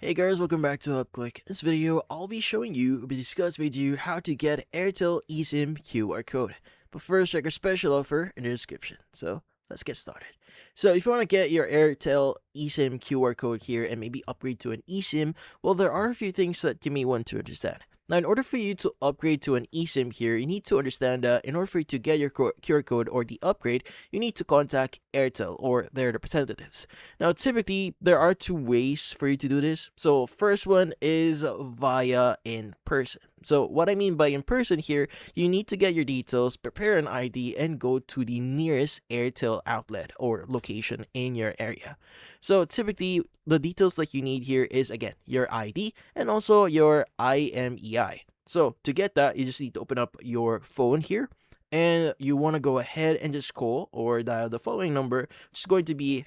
Hey guys, welcome back to UpClick. In this video, I'll be showing you, discuss with you how to get Airtel Esim QR code. But first, check our special offer in the description. So let's get started. So if you want to get your Airtel Esim QR code here and maybe upgrade to an eSIM, well, there are a few things that you may want to understand. Now, in order for you to upgrade to an eSIM here, you need to understand that in order for you to get your QR code or the upgrade, you need to contact Airtel or their representatives. Now, typically, there are two ways for you to do this. So, first one is via in person. So, what I mean by in person here, you need to get your details, prepare an ID, and go to the nearest Airtel outlet or location in your area. So, typically, the details that you need here is again your ID and also your IMEI. So, to get that, you just need to open up your phone here and you want to go ahead and just call or dial the following number, which is going to be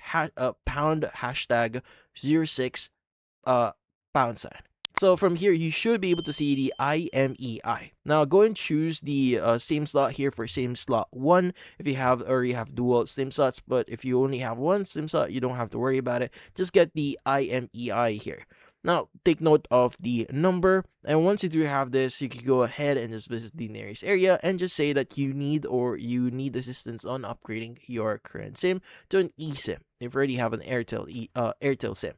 pound hashtag 06 pound sign. So from here, you should be able to see the IMEI. Now go and choose the same slot here for same slot 1 if you have dual SIM slots. But if you only have one SIM slot, you don't have to worry about it. Just get the IMEI here. Now, take note of the number, and once you do have this, you can go ahead and just visit the nearest area and just say that you need assistance on upgrading your current SIM to an eSIM if you already have an Airtel SIM.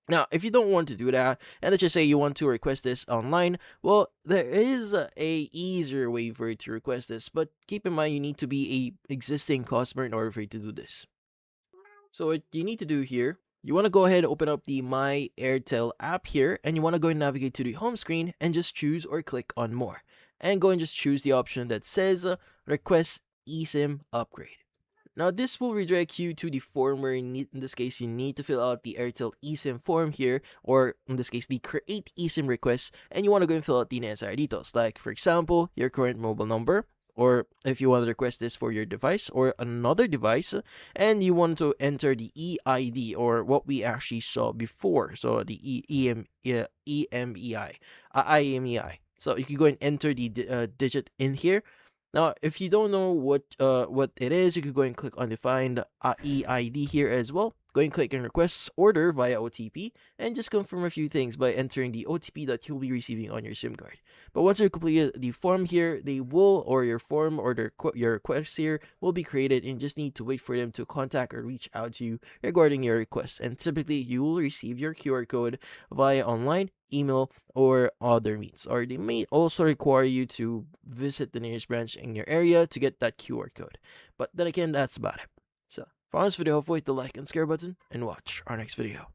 Now, if you don't want to do that, and let's just say you want to request this online, well, there is a easier way for you to request this, but keep in mind you need to be a existing customer in order for you to do this. So what you need to do here, you want to go ahead and open up the My Airtel app here, and you want to go and navigate to the home screen and just choose or click on More. And go and just choose the option that says Request eSIM Upgrade. Now this will redirect you to the form where in this case you need to fill out the Airtel eSIM form here, or in this case the create eSIM request, and you want to go and fill out the necessary details like for example your current mobile number, or if you want to request this for your device or another device, and you want to enter the EID or what we actually saw before, so the IMEI. So you can go and enter the digit in here. Now, if you don't know what it is, you can go and click on the find EID here as well. Go and click on request order via OTP and just confirm a few things by entering the OTP that you'll be receiving on your SIM card. But once you complete the form here, they will, or your form or your request here will be created, and you just need to wait for them to contact or reach out to you regarding your request. And typically, you will receive your QR code via online, email, or other means. Or they may also require you to visit the nearest branch in your area to get that QR code. But then again, that's about it. So, for this video, avoid the like and share button and watch our next video.